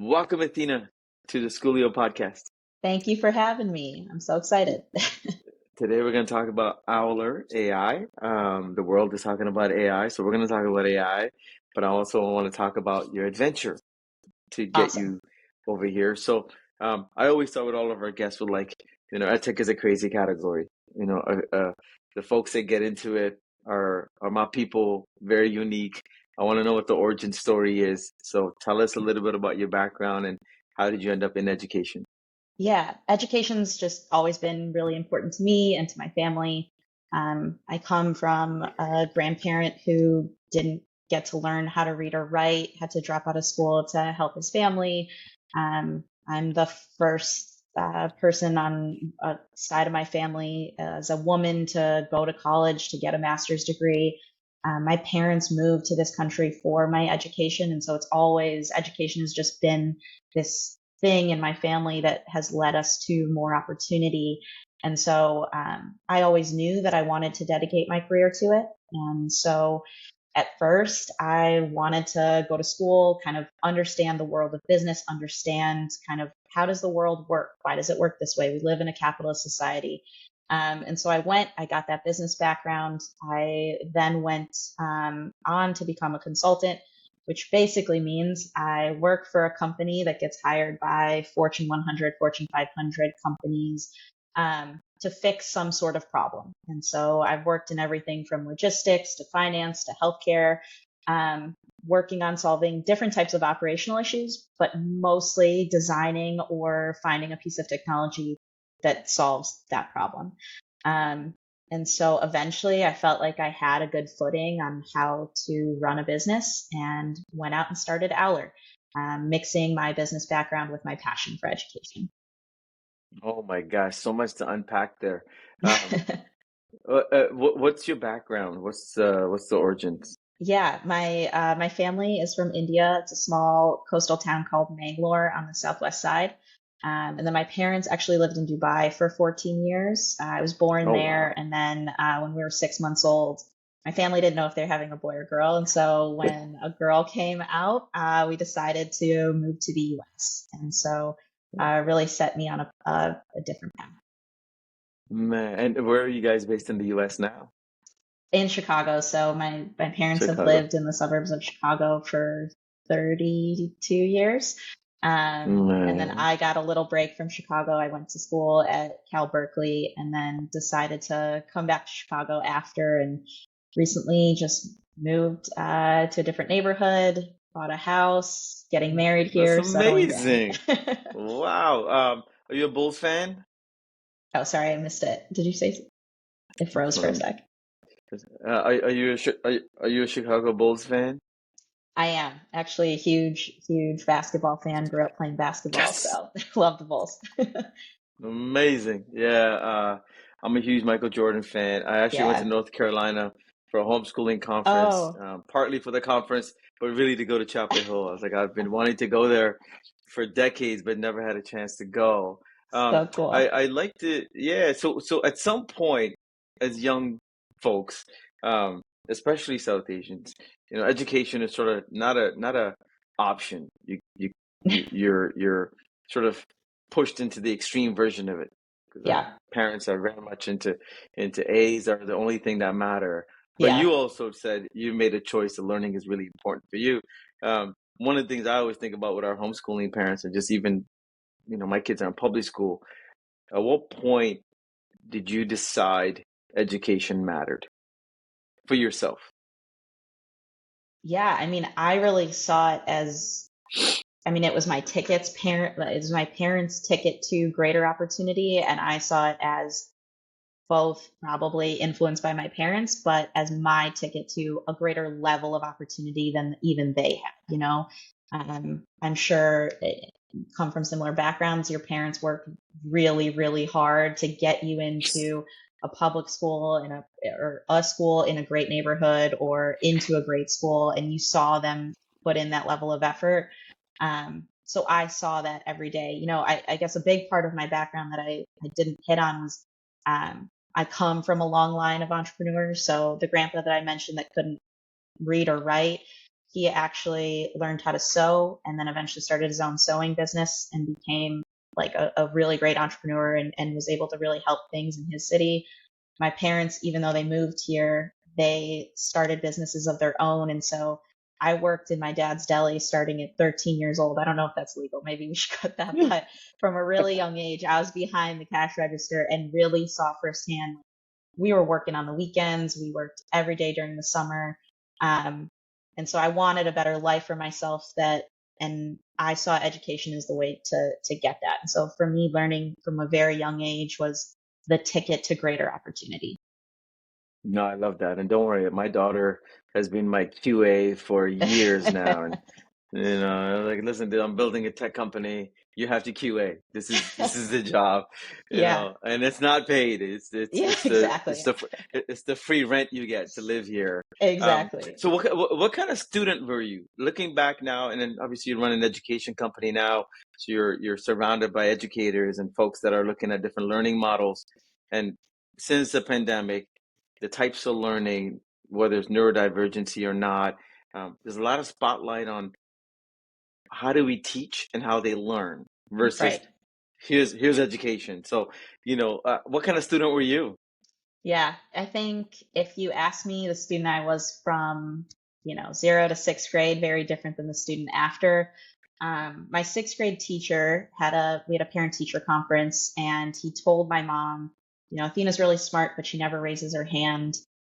Welcome, Athena, to the Schoolio podcast. Thank you for having me. I'm so excited. Today, we're going to talk about Owler AI. The world is talking about AI, so we're going to talk about AI, but I also want to talk about your adventure to get Awesome. you over here. So, I always start with all of our guests with EdTech is a crazy category. The folks that get into it are my people, very unique. I want to know what the origin story is. So, tell us a little bit about your background and how did you end up in education? Yeah, education's just always been really important to me and to my family. I come from a grandparent who didn't get to learn how to read or write, had to drop out of school to help his family. I'm the first person on a side of my family as a woman to go to college to get a master's degree. My parents moved to this country for my education, and so it's always education has just been this thing in my family that has led us to more opportunity. And so I always knew that I wanted to dedicate my career to it. And so at first, I wanted to go to school, kind of understand the world of business, understand kind of how does the world work? Why does it work this way? We live in a capitalist society. And so I got that business background. I then went on to become a consultant, which basically means I work for a company that gets hired by Fortune 100, Fortune 500 companies to fix some sort of problem. And so I've worked in everything from logistics to finance to healthcare, working on solving different types of operational issues, but mostly designing or finding a piece of technology that solves that problem. Um, and so eventually I felt like I had a good footing on how to run a business and went out and started Owler, mixing my business background with my passion for education. Oh my gosh, so much to unpack there. Um, what's your background? What's the origins? Yeah, my family is from India. It's a small coastal town called Mangalore on the southwest side. And then my parents actually lived in Dubai for 14 years. I was born Oh there, wow. and then when we were 6 months old, my family didn't know if they were having a boy or girl. And so when a girl came out, we decided to move to the US. And so really set me on a different path. Man, and where are you guys based in the US now? In Chicago. So my parents have Chicago. lived in the suburbs of Chicago for 32 years. And then Man. I got a little break from Chicago. I went to school at Cal Berkeley and then decided to come back to Chicago after and recently just moved to a different neighborhood, bought a house, getting married That's here, settling down. amazing. Wow. Are you a Bulls fan? Oh, sorry, I missed it. Did you say it froze for a Um, sec? are you a Chicago Bulls fan? I am actually a huge, huge basketball fan. Grew up playing basketball, Yes. so love the Bulls. Amazing. Yeah, I'm a huge Michael Jordan fan. I actually went to Yeah. North Carolina for a homeschooling conference, Oh, partly for the conference, but really to go to Chapel Hill. I was like, I've been wanting to go there for decades, but never had a chance to go. so cool. I like to, yeah. So at some point, as young folks, especially South Asians, education is sort of not a option. You're sort of pushed into the extreme version of it because our Yeah. parents are very much into A's are the only thing that matter. But Yeah. you also said you made a choice that learning is really important for you. One of the things I always think about with our homeschooling parents and just even, my kids are in public school. At what point did you decide education mattered for yourself? Yeah. I mean, I really saw it as, I mean, it was my parents' ticket to greater opportunity. And I saw it as both probably influenced by my parents, but as my ticket to a greater level of opportunity than even they had, you know? I'm sure come from similar backgrounds. Your parents worked really, really hard to get you into a public school or a school in a great neighborhood or into a great school, and you saw them put in that level of effort. So I saw that every day. I guess a big part of my background that I didn't hit on was I come from a long line of entrepreneurs. So the grandpa that I mentioned that couldn't read or write, he actually learned how to sew and then eventually started his own sewing business and became like a really great entrepreneur and was able to really help things in his city. My parents, even though they moved here, they started businesses of their own. And so I worked in my dad's deli starting at 13 years old. I don't know if that's legal. Maybe we should cut that. But from a really young age, I was behind the cash register and really saw firsthand. We were working on the weekends. We worked every day during the summer. Um, and so I wanted a better life for myself and I saw education as the way to get that. And so for me, learning from a very young age was the ticket to greater opportunity. No, I love that. And don't worry, my daughter has been my QA for years now. And like, listen, dude, I'm building a tech company. You have to QA. This is the job, Yeah. and it's not paid. Yeah, exactly. It's the free rent you get to live here. Exactly. So what kind of student were you? Looking back now, and then obviously you run an education company now, so you're surrounded by educators and folks that are looking at different learning models. And since the pandemic, the types of learning, whether it's neurodivergency or not, there's a lot of spotlight on how do we teach and how they learn versus Right. here's education. So, what kind of student were you? Yeah, I think if you ask me, the student I was from, 0 to 6th grade, very different than the student after. My 6th grade teacher we had a parent teacher conference, and he told my mom, Athena's really smart, but she never raises her hand.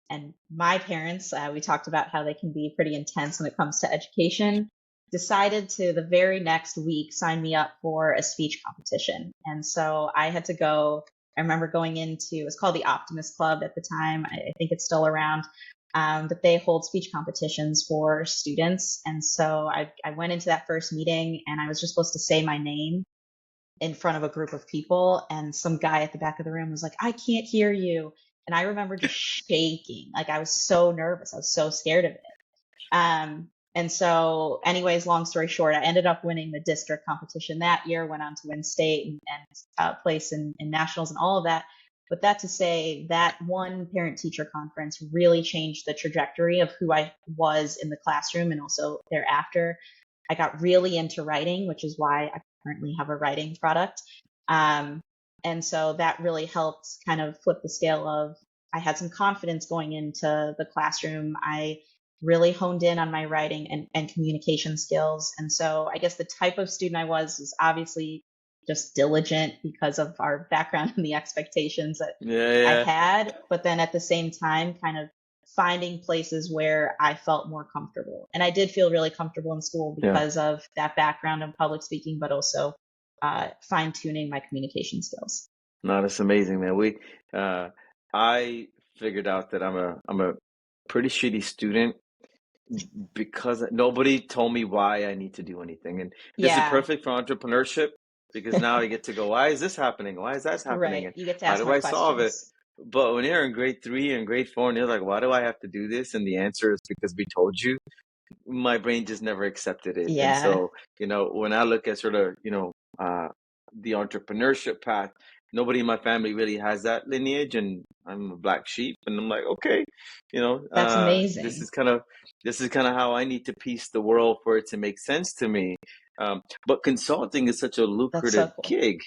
And my parents, we talked about how they can be pretty intense when it comes to education, decided to the very next week sign me up for a speech competition. And so I had to go. I remember going into, it was called the Optimist Club at the time. I think it's still around. But they hold speech competitions for students. And so I went into that first meeting and I was just supposed to say my name in front of a group of people. And some guy at the back of the room was like, I can't hear you. And I remember just shaking. Like I was so nervous. I was so scared of it. And so, anyways, long story short, I ended up winning the district competition that year, went on to win state and place in nationals and all of that. But that to say, that one parent teacher conference really changed the trajectory of who I was in the classroom and also thereafter. I got really into writing, which is why I currently have a writing product. Um, and so that really helped kind of flip the scale of I had some confidence going into the classroom. I really honed in on my writing and communication skills. And so I guess the type of student I was obviously just diligent because of our background and the expectations that Yeah, I yeah, had, but then at the same time, kind of finding places where I felt more comfortable. And I did feel really comfortable in school yeah. because of that background in public speaking, but also fine tuning my communication skills. No, that's amazing, man. Uh, I figured out that I'm a pretty shitty student because nobody told me why I need to do anything. And this is Yeah, perfect for entrepreneurship because now I get to go, why is this happening? Why is that happening? right. And You get to how ask do more I solve it? questions. But when you're in grade three and grade four and you're like, why do I have to do this? And the answer is because we told you, my brain just never accepted it. And Yeah, so, when I look at sort of, the entrepreneurship path, nobody in my family really has that lineage, and I'm a black sheep, and I'm like, okay, that's this amazing. is kind of how I need to piece the world for it to make sense to me. But consulting is such a That's so lucrative cool. gig,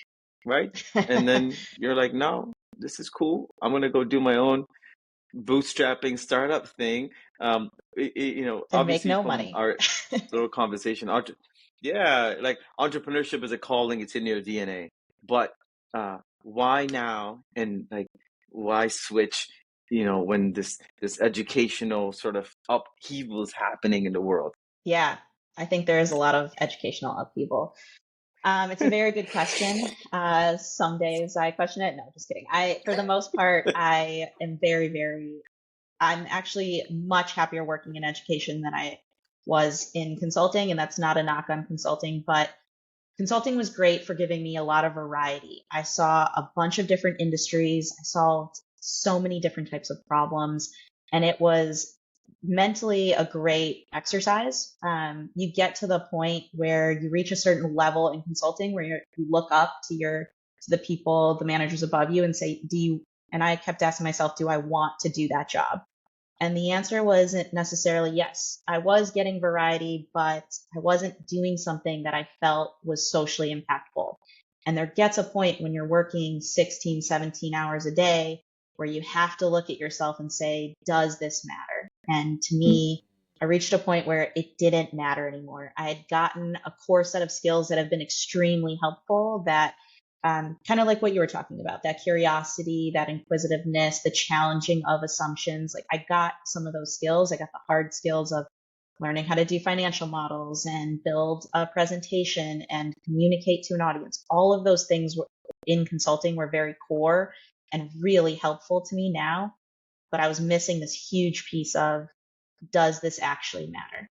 right? And then you're like, no, this is cool. I'm gonna go do my own bootstrapping startup thing. And make Obviously no from money. our little conversation, yeah, like entrepreneurship is a calling, it's in your DNA. But why now? And like, why switch? When this educational sort of upheaval is happening in the world. Yeah, I think there is a lot of educational upheaval. It's a very good question. Some days I question it. No, just kidding. For the most part, I am I'm actually much happier working in education than I was in consulting. And that's not a knock on consulting, but consulting was great for giving me a lot of variety. I saw a bunch of different industries. I solved so many different types of problems, and it was mentally a great exercise. You get to the point where you reach a certain level in consulting where you look up to the people, the managers above you, and say, "Do you?" And I kept asking myself, "Do I want to do that job?" And the answer wasn't necessarily yes. I was getting variety, but I wasn't doing something that I felt was socially impactful. And there gets a point when you're working 16, 17 hours a day where you have to look at yourself and say, does this matter? And to me, I reached a point where it didn't matter anymore. I had gotten a core set of skills that have been extremely helpful that kind of like what you were talking about, that curiosity, that inquisitiveness, the challenging of assumptions. Like I got some of those skills. I got the hard skills of learning how to do financial models and build a presentation and communicate to an audience. All of those things in consulting were very core and really helpful to me now. But I was missing this huge piece of, does this actually matter?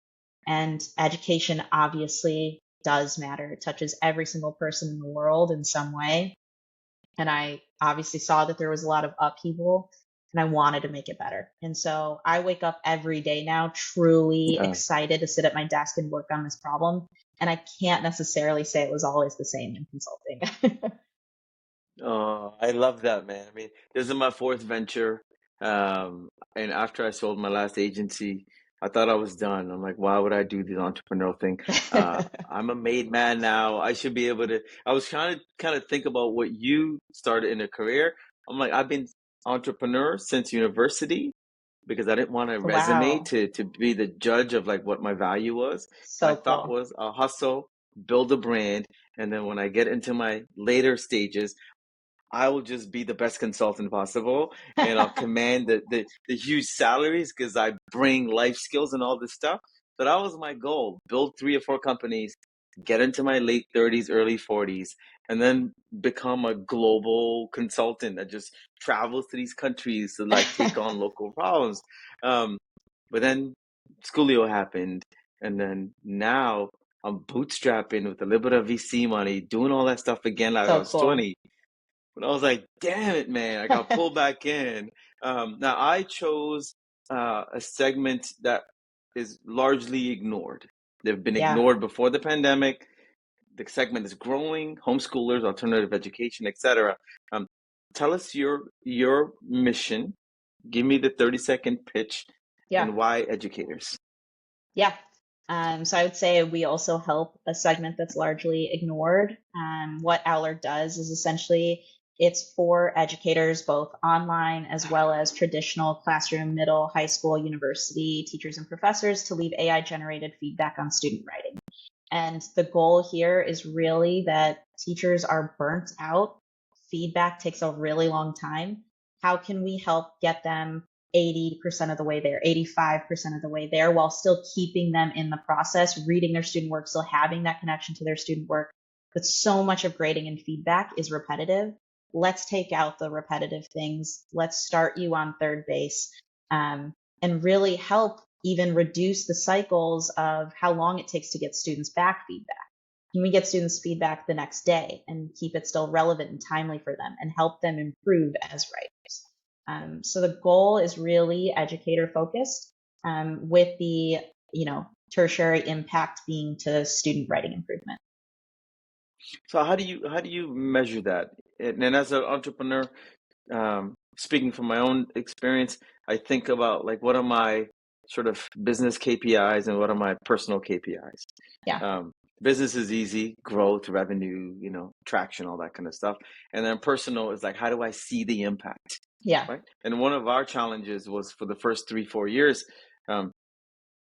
And education obviously does matter. It touches every single person in the world in some way. And I obviously saw that there was a lot of upheaval and I wanted to make it better. And so I wake up every day now truly Yeah. excited to sit at my desk and work on this problem. And I can't necessarily say it was always the same in consulting. Oh, I love that, man. I mean, this is my fourth venture. And after I sold my last agency, I thought I was done. I'm like, why would I do this entrepreneurial thing? I'm a made man now. I should be able to. I was trying to kind of think about what you started in a career. I'm like, I've been entrepreneur since university because I didn't want a resume Wow. to be the judge of like what my value was. My So thought cool. was I'll hustle, build a brand, and then when I get into my later stages, I will just be the best consultant possible and I'll command the huge salaries because I bring life skills and all this stuff. So that was my goal. Build 3 or 4 companies, get into my late 30s, early 40s, and then become a global consultant that just travels to these countries to like take on local problems. Um, but then Schoolio happened, and then now I'm bootstrapping with a little bit of VC money, doing all that stuff again like I So was cool. 20. But I was like, damn it, man, I got pulled back in. Now, I chose a segment that is largely ignored. They've been Yeah. ignored before the pandemic. The segment is growing, homeschoolers, alternative education, etc. Um, Tell us your mission. Give me the 30-second pitch Yeah. and why educators. Yeah. So I would say we also help a segment that's largely ignored. What Owler does is essentially it's for educators, both online as well as traditional classroom, middle, high school, university teachers and professors to leave AI generated feedback on student writing. And the goal here is really that teachers are burnt out. Feedback takes a really long time. How can we help get them 80% of the way there, 85% of the way there, while still keeping them in the process, reading their student work, still having that connection to their student work? But so much of grading and feedback is repetitive. Let's take out the repetitive things. Let's start you on third base, and really help even reduce the cycles of how long it takes to get students back feedback. Can we get students feedback the next day and keep it still relevant and timely for them and help them improve as writers? So the goal is really educator focused, with the tertiary impact being to student writing improvement. So how do you measure that? And as an entrepreneur, speaking from my own experience, I think about like what are my sort of business KPIs and what are my personal KPIs. Yeah, Business is easy, growth, revenue, traction, all that kind of stuff. And then personal is like, how do I see the impact, yeah, right? And one of our challenges was for the first 3, 4 years, um,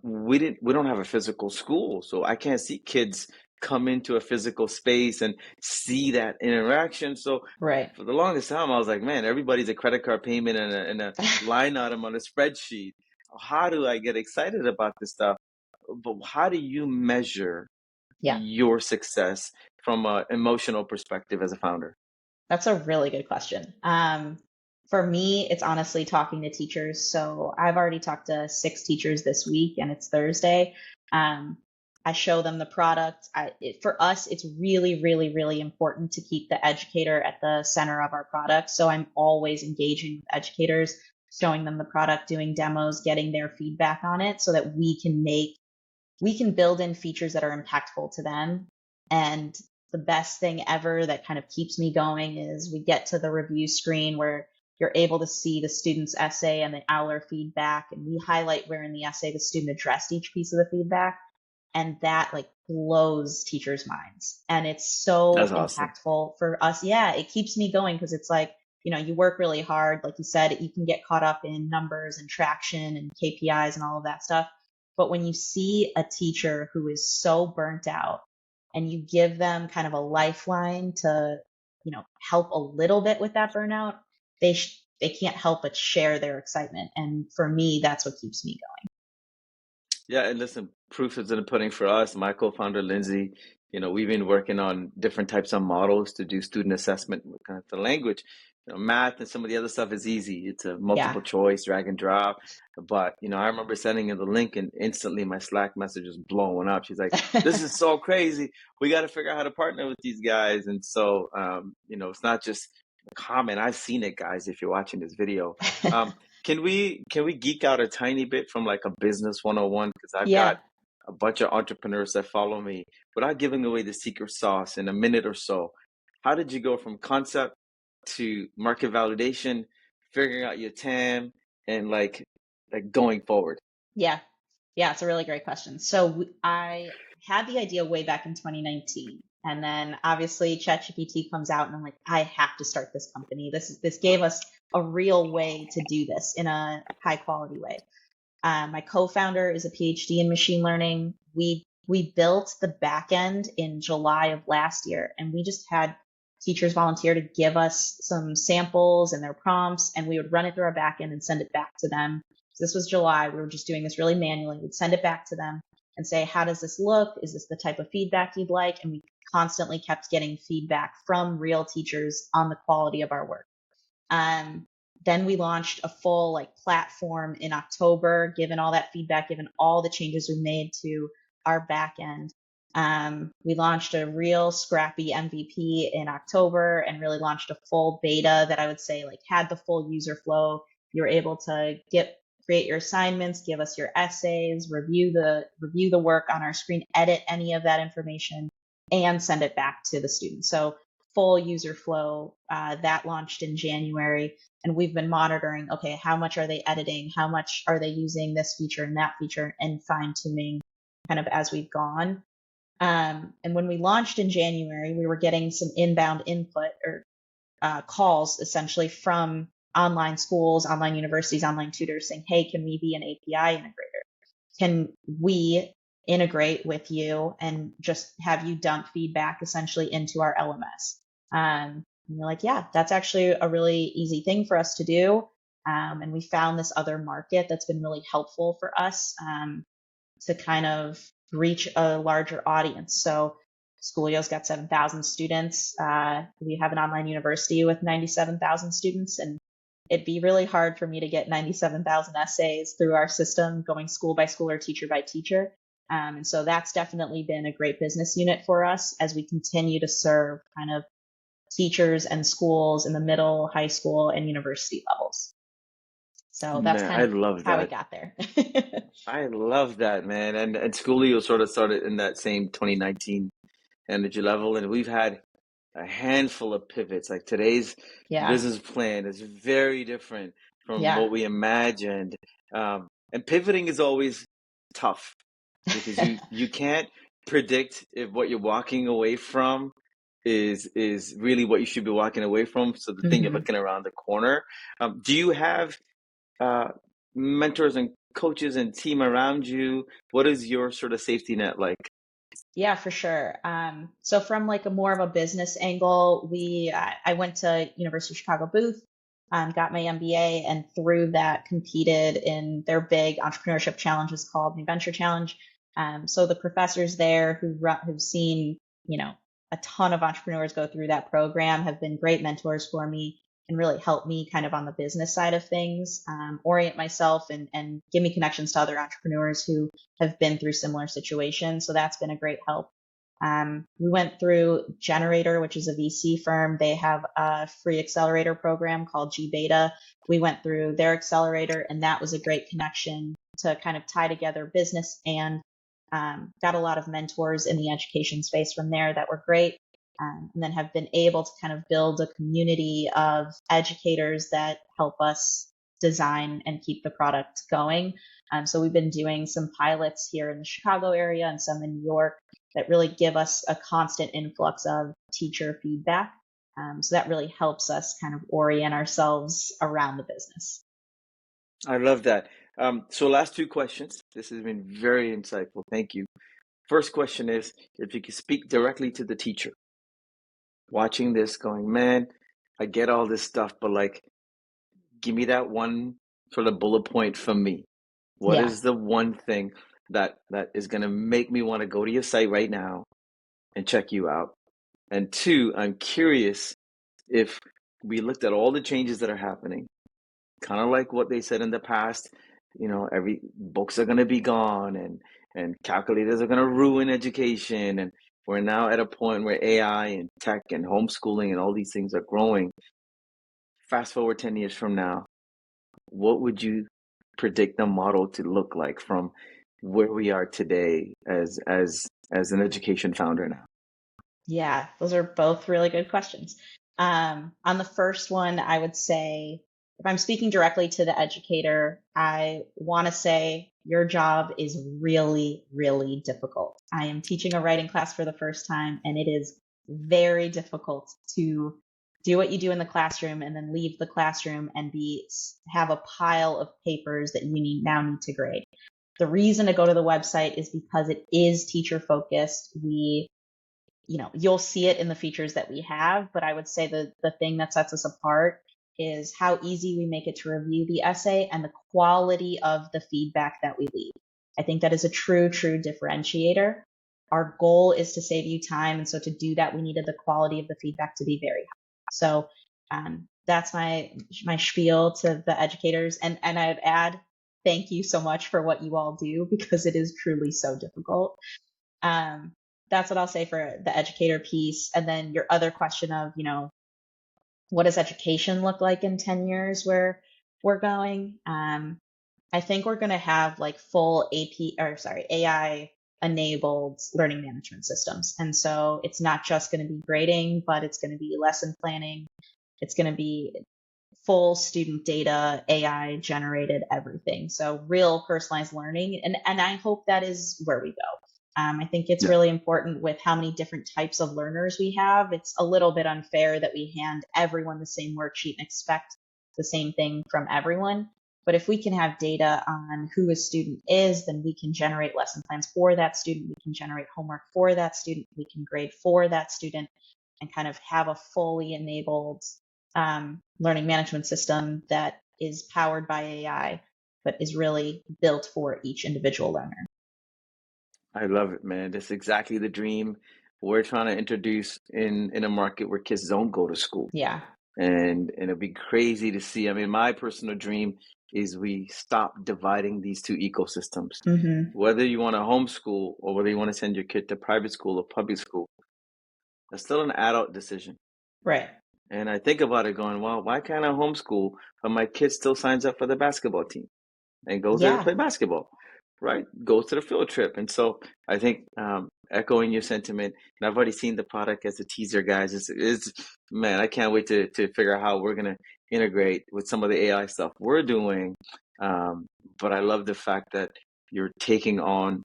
we don't have a physical school, so I can't see kids come into a physical space and see that interaction. So right. for the longest time, I was like, man, everybody's a credit card payment and a line item on a spreadsheet. How do I get excited about this stuff? But how do you measure Yeah. your success from an emotional perspective as a founder? That's a really good question. For me, it's honestly talking to teachers. So I've already talked to 6 teachers this week, and it's Thursday. Um, I show them the product. For us, it's really, really, really important to keep the educator at the center of our product. So I'm always engaging with educators, showing them the product, doing demos, getting their feedback on it, so that we can build in features that are impactful to them. And the best thing ever that kind of keeps me going is we get to the review screen where you're able to see the student's essay and the Owler feedback, and we highlight where in the essay the student addressed each piece of the feedback, and that like blows teachers' minds. And it's That's so awesome. impactful for us. Yeah, it keeps me going because it's like, you work really hard. Like you said, you can get caught up in numbers and traction and KPIs and all of that stuff. But when you see a teacher who is so burnt out and you give them kind of a lifeline to, help a little bit with that burnout, they can't help but share their excitement. And for me, that's what keeps me Yeah, and listen, proof is in the pudding for us. My co-founder Lindsay, we've been working on different types of models to do student assessment with kind of the language. Math and some of the other stuff is easy. It's a going. multiple choice, drag and drop. But I remember sending her the link, and instantly my Slack message was blowing up. She's like, "This Yeah. is so crazy. We got to figure out how to partner with these guys." And so, it's not just a comment. I've seen it, guys. If you're watching this video. Um, can we geek out a tiny bit from like a business 101? Because I've got Yeah. a bunch of entrepreneurs that follow me. Without giving away the secret sauce in a minute or so, how did you go from concept to market validation, figuring out your TAM, and like going forward? Yeah. Yeah, it's a really great question. So I had the idea way back in 2019, and then obviously ChatGPT comes out, and I'm like, I have to start this company. This gave us a real way to do this in a high quality way. My co-founder is a PhD in machine learning. We built the back end in July of last year, and we just had teachers volunteer to give us some samples and their prompts, and we would run it through our back end and send it back to them. So this was July. We were just doing this really manually. We'd send it back to them and say, how does this look? Is this the type of feedback you'd like? And we constantly kept getting feedback from real teachers on the quality of our work. Um, then we launched a full like platform in October, given all that feedback, given all the changes we made to our back end. We launched a real scrappy MVP in October and really launched a full beta that I would say like had the full user flow. You were able to create your assignments, give us your essays, review the work on our screen, edit any of that information, and send it back to the student. So full user flow that launched in January, and we've been monitoring, okay, how much are they editing, how much are they using this feature and that feature, and fine tuning kind of as we've gone. And when we launched in January, we were getting some inbound input or calls essentially from online schools, online universities, online tutors saying, hey, can we be an API integrator? Can we integrate with you and just have you dump feedback essentially into our LMS? And we're like, yeah, that's actually a really easy thing for us to do. And we found this other market that's been really helpful for us to kind of reach a larger audience. So Schoolio's got 7,000 students. We have an online university with 97,000 students, and it'd be really hard for me to get 97,000 essays through our system going school by school or teacher by teacher. And so that's definitely been a great business unit for us as we continue to serve kind of teachers and schools in the middle, high school, and university levels. So that's Man, kind I of love how we that. got there. I love that, man. And Schoolio sort of started in that same 2019 energy level, and we've had a handful of pivots. Like today's Yeah. business plan is very different from Yeah. what we imagined. And pivoting is always tough because you can't predict if what you're walking away from is really what you should be walking away from. So the thing you're Hmm. looking around the corner. Do you have uh, mentors and coaches and team around you? What is your sort of safety net like? Yeah, for sure. So from like a more of a business angle, I went to University of Chicago Booth, got my MBA, and through that competed in their big entrepreneurship challenge is called New Venture Challenge. So the professors there who've seen a ton of entrepreneurs go through that program have been great mentors for me and really helped me kind of on the business side of things, orient myself and give me connections to other entrepreneurs who have been through similar situations. So that's been a great help. We went through Generator, which is a VC firm. They have a free accelerator program called G Beta. We went through their accelerator, and that was a great connection to kind of tie together business and got a lot of mentors in the education space from there that were great. and then have been able to kind of build a community of educators that help us design and keep the product going. So we've been doing some pilots here in the Chicago area and some in New York that really give us a constant influx of teacher feedback. So that really helps us kind of orient ourselves around the business. I love that. So last two questions. This has been very insightful. Thank you. First question is if you could speak directly to the teacher watching this going, man, I get all this stuff, but like, give me that one sort of bullet point from me. What Yeah. is the one thing that is going to make me want to go to your site right now and check you out? And two, I'm curious if we looked at all the changes that are happening, kind of like what they said in the past, every books are going to be gone and calculators are going to ruin education. And we're now at a point where AI and tech and homeschooling and all these things are growing. Fast forward 10 years from now, what would you predict the model to look like from where we are today as an education founder now? Yeah, those are both really good questions. On the first one, I would say if I'm speaking directly to the educator, I want to say your job is really, really difficult. I am teaching a writing class for the first time, and it is very difficult to do what you do in the classroom and then leave the classroom and have a pile of papers that you need to grade. The reason to go to the website is because it is teacher focused. You'll see it in the features that we have, but I would say the thing that sets us apart is how easy we make it to review the essay and the quality of the feedback that we leave. I think that is a true differentiator. Our goal is to save you time, and so to do that, we needed the quality of the feedback to be very high. So that's my spiel to the educators, and I'd add thank you so much for what you all do because it is truly so difficult. That's what I'll say for the educator piece. And then your other question of, what does education look like in 10 years where we're going? I think we're going to have like full AI enabled learning management systems. And so it's not just going to be grading, but it's going to be lesson planning. It's going to be full student data, AI generated everything. So real personalized learning. And I hope that is where we go. I think it's Yeah. really important with how many different types of learners we have. It's a little bit unfair that we hand everyone the same worksheet and expect the same thing from everyone. But if we can have data on who a student is, then we can generate lesson plans for that student. We can generate homework for that student. We can grade for that student and kind of have a fully enabled learning management system that is powered by AI, but is really built for each individual learner. I love it, man. That's exactly the dream we're trying to introduce in a market where kids don't go to school. Yeah. And it'd be crazy to see. I mean, my personal dream is we stop dividing these two ecosystems. Mm-hmm. Whether you want to homeschool or whether you want to send your kid to private school or public school, that's still an adult decision. Right. And I think about it going, well, why can't I homeschool, but my kid still signs up for the basketball team and goes there to Yeah. play basketball, right? Goes to the field trip. And so I think echoing your sentiment, and I've already seen the product as a teaser, guys. It's man, I can't wait to figure out how we're going to integrate with some of the AI stuff we're doing. But I love the fact that you're taking on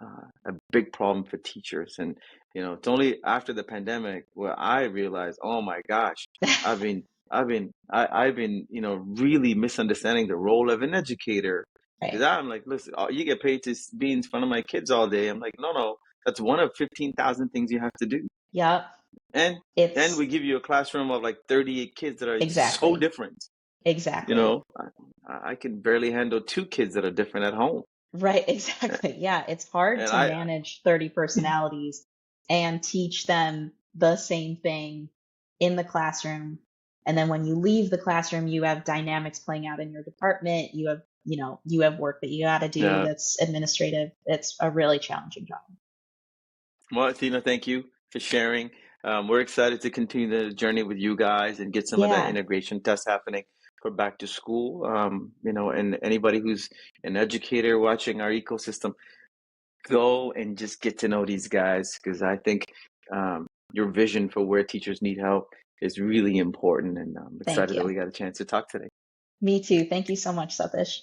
a big problem for teachers. And, it's only after the pandemic where I realized, oh my gosh, I've been I've been, really misunderstanding the role of an educator. Because Right. I'm like, listen, you get paid to be in front of my kids all day. I'm like, no, that's one of 15,000 things you have to do. Yep. And then It's we give you a classroom of like 38 kids that are so exactly. different. Exactly. I can barely handle two kids that are different at home. Right. Exactly. Yeah. It's hard And to manage 30 personalities and teach them the same thing in the classroom. And then when you leave the classroom, you have dynamics playing out in your department. You have work that you got to do yeah. that's administrative. It's a really challenging job. Well, Athena, thank you for sharing. We're excited to continue the journey with you guys and get some of that Yeah. integration tests happening for back to school. And anybody who's an educator watching our ecosystem, go and just get to know these guys because I think your vision for where teachers need help is really important, and I'm Thank excited that you. we got a chance to talk today. Me too. Thank you so much, Satish.